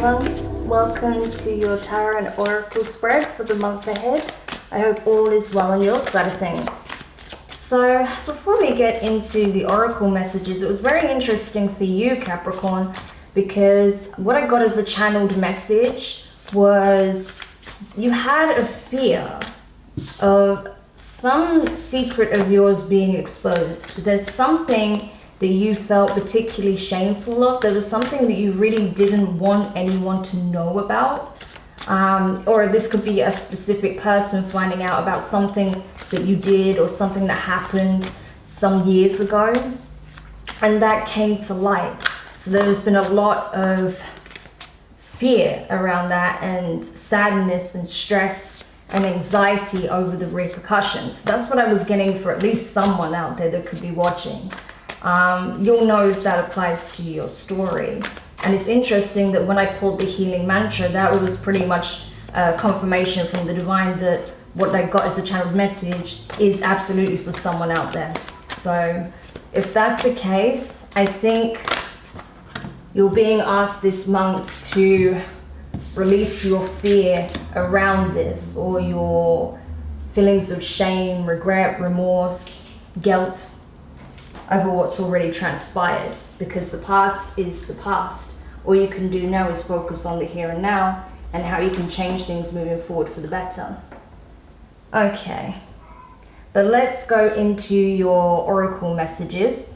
everyone, welcome to your tarot and oracle spread for the month ahead. I hope all is well on your side of things. So before we get into the oracle messages, it was very interesting for you, Capricorn, because what I got as a channeled message was you had a fear of some secret of yours being exposed. There's something that you felt particularly shameful of. There was something that you really didn't want anyone to know about. Or this could be a specific person finding out about something that you did or something that happened some years ago. And that came to light. So there's been a lot of fear around that, and sadness and stress and anxiety over the repercussions. That's what I was getting for at least someone out there that could be watching. You'll know if that applies to your story. And it's interesting that when I pulled the healing mantra, that was pretty much confirmation from the divine that what I got as a channeled message is absolutely for someone out there. So if that's the case, I think you're being asked this month to release your fear around this, or your feelings of shame, regret, remorse, guilt over what's already transpired, because the past is the past. All you can do now is focus on the here and now and how you can change things moving forward for the better. Okay, but let's go into your oracle messages.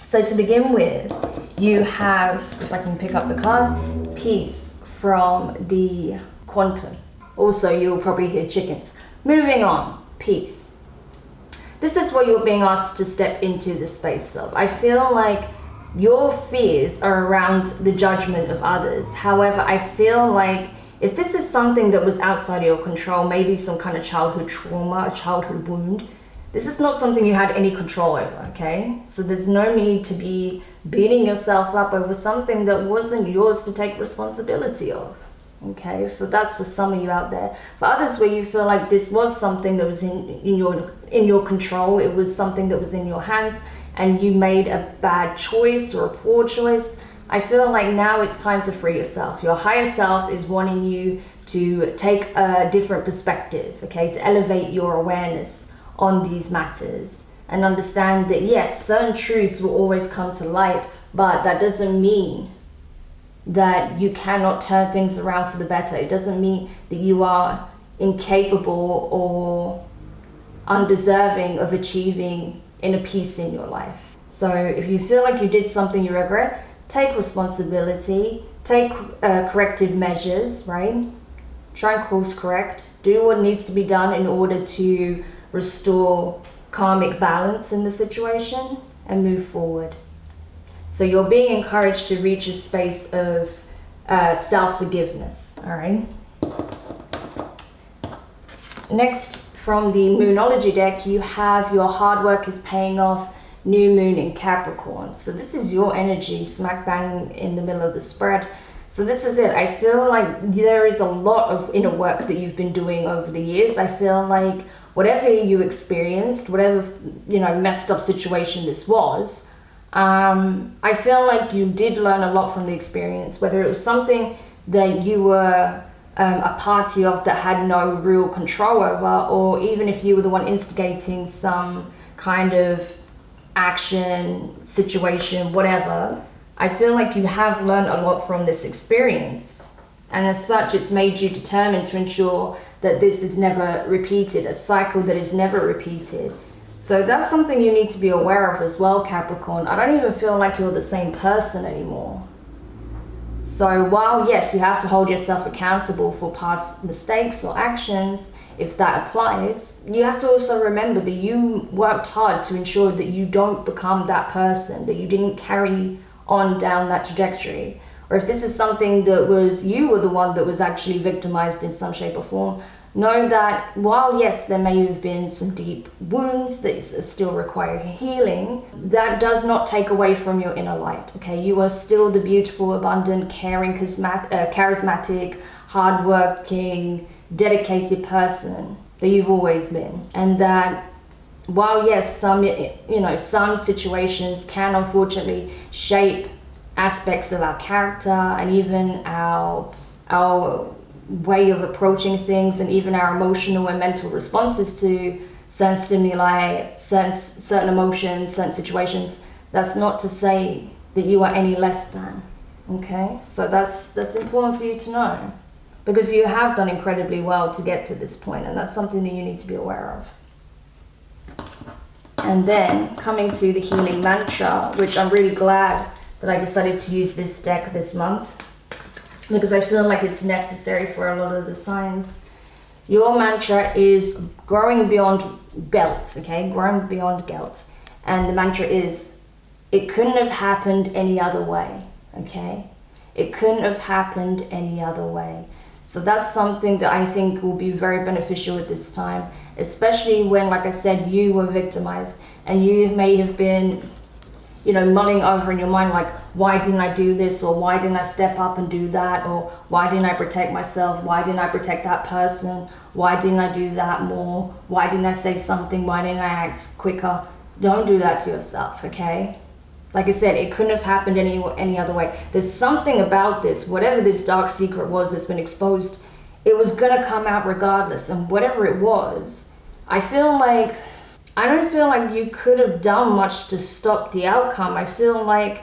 So to begin with, you have, if I can pick up the card, peace from the quantum. Also, you'll probably hear chickens. Moving on, peace. This is what you're being asked to step into the space of. I feel like your fears are around the judgment of others. However, I feel like if this is something that was outside of your control, maybe some kind of childhood trauma, a childhood wound, this is not something you had any control over, okay? So there's no need to be beating yourself up over something that wasn't yours to take responsibility of. Okay, so that's for some of you out there. For others, where you feel like this was something that was in your control, it was something that was in your hands, and you made a bad choice or a poor choice, I feel like now it's time to free yourself. Your higher self is wanting you to take a different perspective, okay, to elevate your awareness on these matters and understand that yes, certain truths will always come to light, but that doesn't mean that you cannot turn things around for the better. It doesn't mean that you are incapable or undeserving of achieving inner peace in your life. So if you feel like you did something you regret, take responsibility, take corrective measures, right? Try and course correct, do what needs to be done in order to restore karmic balance in the situation and move forward. So you're being encouraged to reach a space of self-forgiveness, all right? Next, from the Moonology deck, you have your hard work is paying off, new moon in Capricorn. So this is your energy, smack bang in the middle of the spread. So this is it. I feel like there is a lot of inner work that you've been doing over the years. I feel like whatever you experienced, whatever, messed up situation this was, I feel like you did learn a lot from the experience, whether it was something that you were a party of that had no real control over, or even if you were the one instigating some kind of action, situation, whatever. I feel like you have learned a lot from this experience. And as such, it's made you determined to ensure that this is never repeated, a cycle that is never repeated. So that's something you need to be aware of as well, Capricorn. I don't even feel like you're the same person anymore. So while, yes, you have to hold yourself accountable for past mistakes or actions, if that applies, you have to also remember that you worked hard to ensure that you don't become that person, that you didn't carry on down that trajectory. Or if this is something that was, you were the one that was actually victimized in some shape or form, know that while yes, there may have been some deep wounds that still require healing, that does not take away from your inner light, okay? You are still the beautiful, abundant, caring, charismatic, hardworking, dedicated person that you've always been. And that while yes, some situations can unfortunately shape aspects of our character, and even our way of approaching things, and even our emotional and mental responses to certain stimuli, certain emotions, certain situations. That's not to say that you are any less than. Okay, so that's important for you to know, because you have done incredibly well to get to this point, and that's something that you need to be aware of. And then coming to the healing mantra, which I'm really glad that I decided to use this deck this month, because I feel like it's necessary for a lot of the signs. Your mantra is growing beyond guilt, okay? Growing beyond guilt. And the mantra is, it couldn't have happened any other way, okay? It couldn't have happened any other way. So that's something that I think will be very beneficial at this time, especially when, like I said, you were victimized, and you may have been, mulling over in your mind, like, why didn't I do this? Or why didn't I step up and do that? Or why didn't I protect myself? Why didn't I protect that person? Why didn't I do that more? Why didn't I say something? Why didn't I act quicker? Don't do that to yourself, okay? Like I said, it couldn't have happened any other way. There's something about this, whatever this dark secret was that's been exposed, it was gonna come out regardless. And whatever it was, I don't feel like you could have done much to stop the outcome. I feel like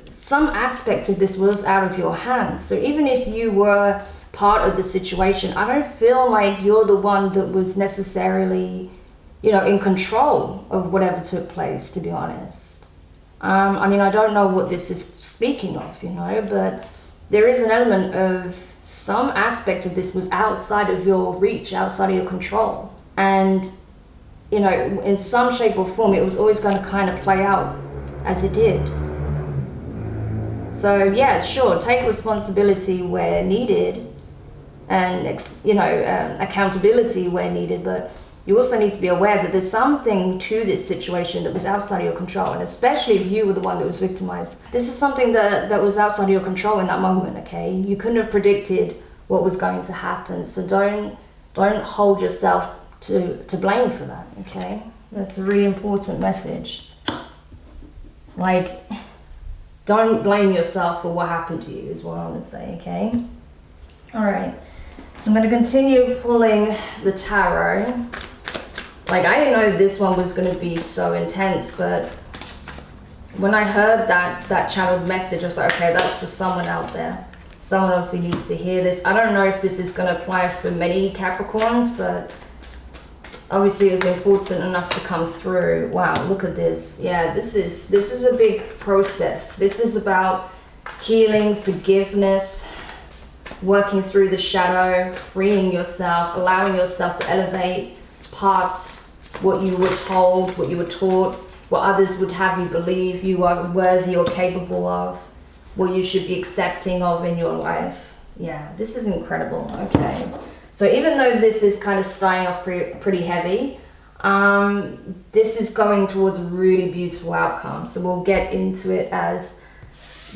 some aspect of this was out of your hands. So even if you were part of the situation, I don't feel like you're the one that was necessarily, in control of whatever took place, to be honest. I don't know what this is speaking of, but there is an element of some aspect of this was outside of your reach, outside of your control. And, in some shape or form, it was always going to kind of play out as it did. So yeah, sure, take responsibility where needed, and, accountability where needed, but you also need to be aware that there's something to this situation that was outside of your control, and especially if you were the one that was victimized. This is something that was outside of your control in that moment, okay? You couldn't have predicted what was going to happen, so don't hold yourself to blame for that, okay? That's a really important message. Like, don't blame yourself for what happened to you, is what I want to say, okay? All right, so I'm going to continue pulling the tarot. Like, I didn't know this one was going to be so intense, but when I heard that channeled message, I was like, okay, that's for someone out there. Someone obviously needs to hear this. I don't know if this is going to apply for many Capricorns, but obviously it was important enough to come through. Wow, look at this. Yeah, this is a big process. This is about healing, forgiveness, working through the shadow, freeing yourself, allowing yourself to elevate past what you were told, what you were taught, what others would have you believe you are worthy or capable of, what you should be accepting of in your life. Yeah, this is incredible. Okay, so even though this is kind of starting off pretty heavy, this is going towards a really beautiful outcome. So we'll get into it as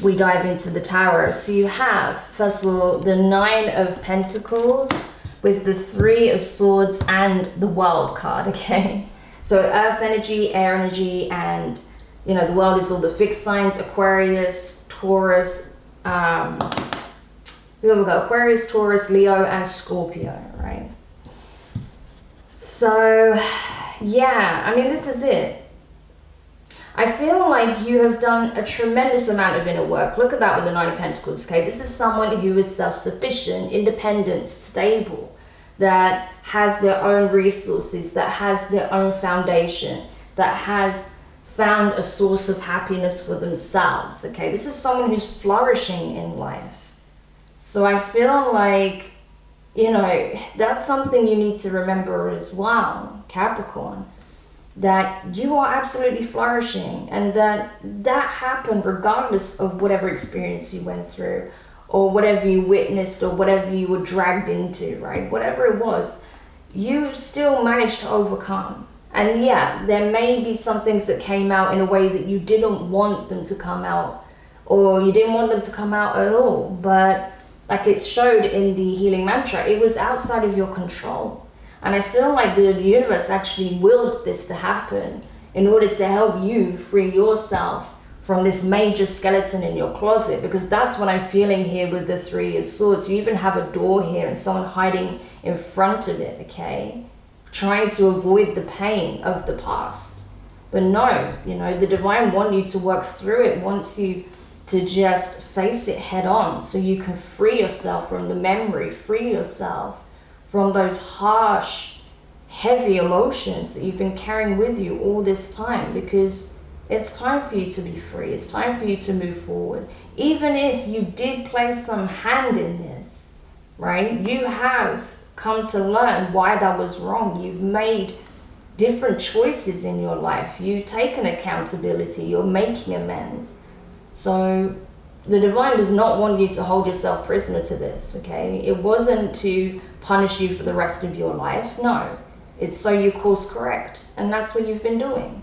we dive into the tarot. So you have, first of all, the Nine of Pentacles with the Three of Swords and the World card, okay? So earth energy, air energy, and the world is all the fixed signs, Aquarius, Taurus, here we go, Aquarius, Taurus, Leo, and Scorpio, right? So, yeah, this is it. I feel like you have done a tremendous amount of inner work. Look at that with the Nine of Pentacles, okay? This is someone who is self-sufficient, independent, stable, that has their own resources, that has their own foundation, that has found a source of happiness for themselves, okay? This is someone who's flourishing in life. So I feel like, that's something you need to remember as well, Capricorn, that you are absolutely flourishing, and that happened regardless of whatever experience you went through, or whatever you witnessed, or whatever you were dragged into, right? Whatever it was, you still managed to overcome. And yeah, there may be some things that came out in a way that you didn't want them to come out, or you didn't want them to come out at all, but like it showed in the healing mantra, it was outside of your control. And I feel like the universe actually willed this to happen in order to help you free yourself from this major skeleton in your closet, because that's what I'm feeling here with the Three of Swords. You even have a door here and someone hiding in front of it, okay? Trying to avoid the pain of the past. But no, you know, the divine wants you to work through it, wants you to just face it head on so you can free yourself from the memory, free yourself from those harsh, heavy emotions that you've been carrying with you all this time, because it's time for you to be free. It's time for you to move forward. Even if you did play some hand in this, right? You have come to learn why that was wrong. You've made different choices in your life. You've taken accountability. You're making amends. So the divine does not want you to hold yourself prisoner to this, okay? It wasn't to punish you for the rest of your life. No, it's so you course correct. And that's what you've been doing.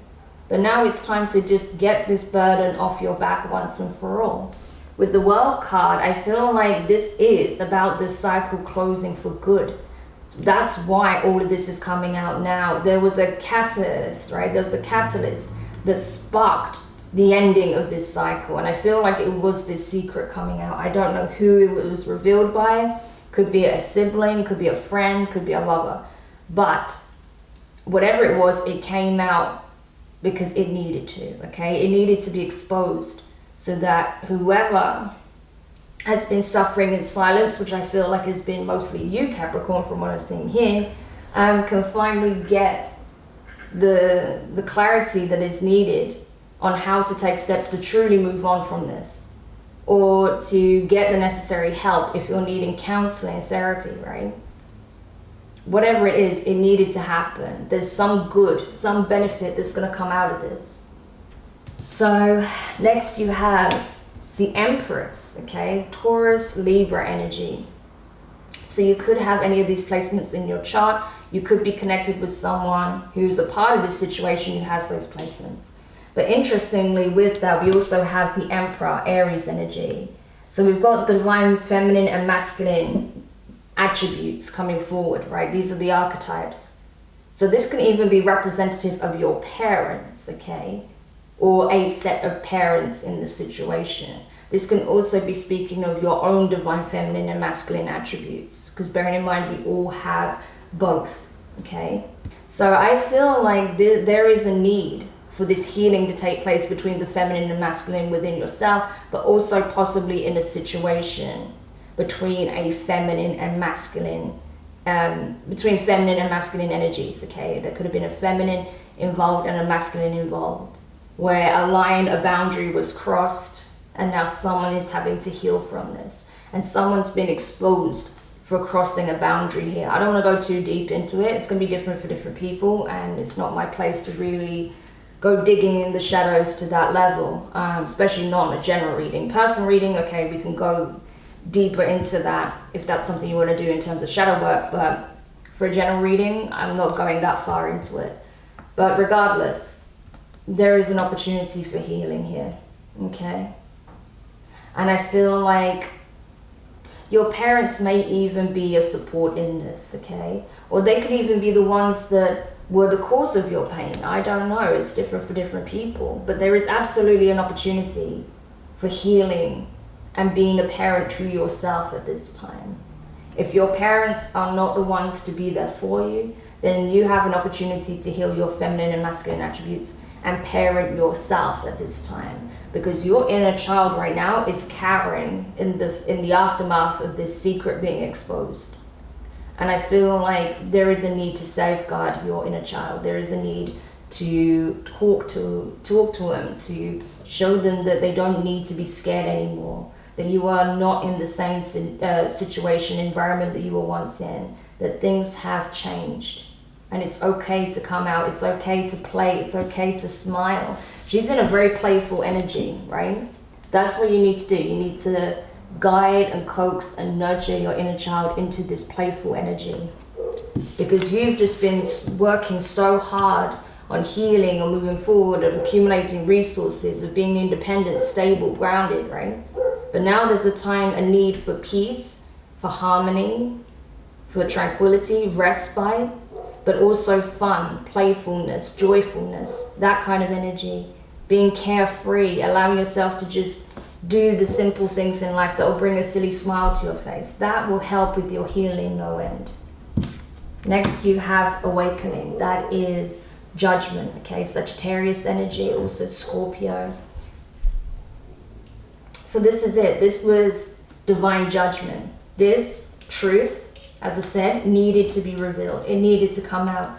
But now it's time to just get this burden off your back once and for all. With the World card, I feel like this is about the cycle closing for good. That's why all of this is coming out now. There was a catalyst, right? There was a catalyst that sparked the ending of this cycle. And I feel like it was this secret coming out. I don't know who it was revealed by. Could be a sibling, could be a friend, could be a lover. But whatever it was, it came out because it needed to, okay? It needed to be exposed so that whoever has been suffering in silence, which I feel like has been mostly you, Capricorn, from what I'm seeing here, can finally get the clarity that is needed on how to take steps to truly move on from this, or to get the necessary help if you're needing counseling, therapy, right? Whatever it is, it needed to happen. There's some good, some benefit that's going to come out of this. So next you have the Empress, okay? Taurus, Libra energy. So you could have any of these placements in your chart. You could be connected with someone who's a part of this situation who has those placements. But interestingly, with that, we also have the Emperor, Aries energy. So we've got the divine feminine and masculine attributes coming forward, right? These are the archetypes. So this can even be representative of your parents, okay? Or a set of parents in the situation. This can also be speaking of your own divine feminine and masculine attributes, because bearing in mind we all have both, okay? So I feel like there is a need for this healing to take place between the feminine and masculine within yourself, but also possibly in a situation between a feminine and masculine, between feminine and masculine energies, okay? There could have been a feminine involved and a masculine involved, where a line, a boundary was crossed, and now someone is having to heal from this. And someone's been exposed for crossing a boundary here. I don't want to go too deep into it. It's going to be different for different people, and it's not my place to really go digging in the shadows to that level, especially not in a general reading. Personal reading, okay, we can go deeper into that if that's something you want to do in terms of shadow work, but for a general reading, I'm not going that far into it. But regardless, there is an opportunity for healing here, okay? And I feel like your parents may even be a support in this, okay? Or they could even be the ones that were the cause of your pain. I don't know, it's different for different people, but there is absolutely an opportunity for healing and being a parent to yourself at this time. If your parents are not the ones to be there for you, then you have an opportunity to heal your feminine and masculine attributes and parent yourself at this time, because your inner child right now is cowering in the aftermath of this secret being exposed. And I feel like there is a need to safeguard your inner child. There is a need to talk to them, to show them that they don't need to be scared anymore, that you are not in the same situation, environment that you were once in, that things have changed. And it's okay to come out, it's okay to play, it's okay to smile. She's in a very playful energy, right? That's what you need to do. You need to guide and coax and nurture your inner child into this playful energy. Because you've just been working so hard on healing or moving forward, of accumulating resources, of being independent, stable, grounded, right? But now there's a need for peace, for harmony, for tranquility, respite, but also fun, playfulness, joyfulness, that kind of energy being carefree, allowing yourself to just do the simple things in life that will bring a silly smile to your face. That will help with your healing no end. Next, you have awakening. That is judgment, okay? Sagittarius energy, also Scorpio. So this is it. This was divine judgment. This truth, as I said, needed to be revealed. It needed to come out.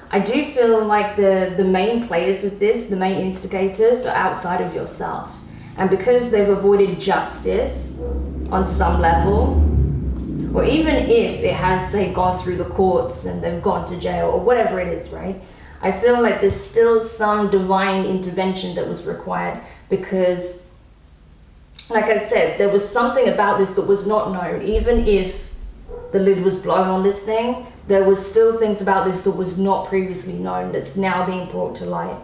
I do feel like the main players of this, the main instigators, are outside of yourself. And because they've avoided justice on some level, or even if it has, say, gone through the courts and they've gone to jail or whatever it is, right? I feel like there's still some divine intervention that was required because, like I said, there was something about this that was not known. Even if the lid was blown on this thing, there was still things about this that was not previously known that's now being brought to light.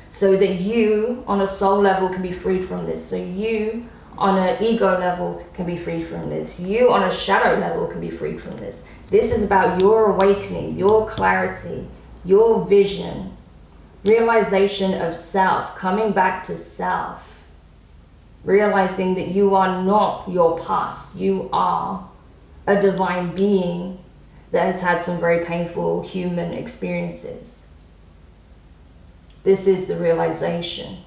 So that you, on a soul level, can be freed from this. So you, on an ego level, can be freed from this. You, on a shadow level, can be freed from this. This is about your awakening, your clarity, your vision, realization of self, coming back to self, realizing that you are not your past. You are a divine being that has had some very painful human experiences. This is the realization.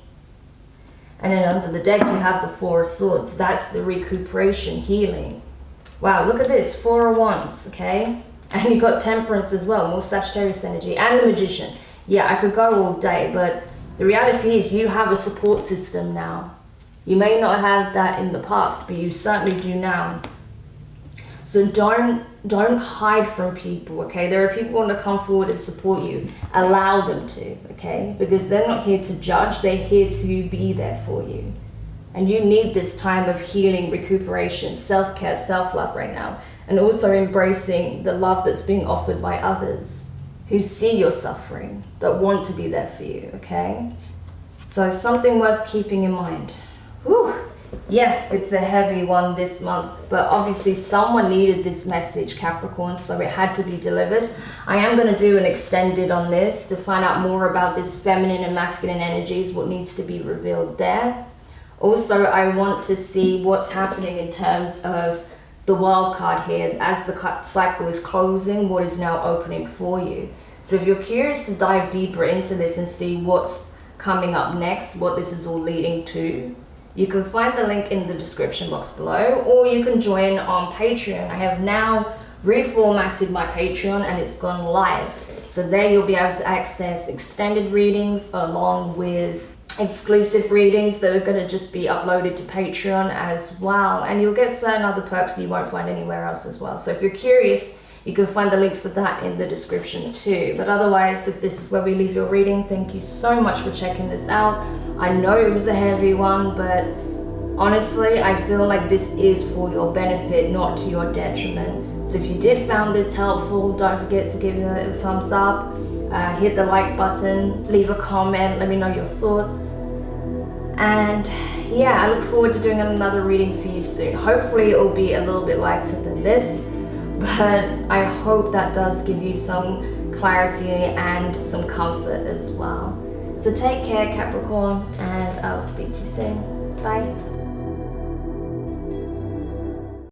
And then under the deck, you have the Four of Swords. That's the recuperation, healing. Wow, look at this, Four of Wands, okay? And you got Temperance as well, more Sagittarius energy, and the Magician. Yeah, I could go all day, but the reality is you have a support system now. You may not have that in the past, but you certainly do now. So don't hide from people, okay? There are people who want to come forward and support you. Allow them to, okay? Because they're not here to judge, they're here to be there for you. And you need this time of healing, recuperation, self-care, self-love right now. And also embracing the love that's being offered by others who see your suffering, that want to be there for you, okay? So something worth keeping in mind. Whew. Yes, it's a heavy one this month, but obviously someone needed this message, Capricorn, so it had to be delivered. I am going to do an extended on this to find out more about this feminine and masculine energies, what needs to be revealed there. Also, I want to see what's happening in terms of the wild card here. As the cycle is closing, what is now opening for you. So if you're curious to dive deeper into this and see what's coming up next, what this is all leading to, you can find the link in the description box below, or you can join on Patreon. I have now reformatted my Patreon and it's gone live. So there you'll be able to access extended readings along with exclusive readings that are going to just be uploaded to Patreon as well. And you'll get certain other perks that you won't find anywhere else as well. So if you're curious, you can find the link for that in the description too. But otherwise, if this is where we leave your reading, thank you so much for checking this out. I know it was a heavy one, but honestly, I feel like this is for your benefit, not to your detriment. So if you did find this helpful, don't forget to give it a thumbs up, hit the like button, leave a comment, let me know your thoughts. And yeah, I look forward to doing another reading for you soon. Hopefully it will be a little bit lighter than this, but I hope that does give you some clarity and some comfort as well. So take care, Capricorn, and I'll speak to you soon. Bye.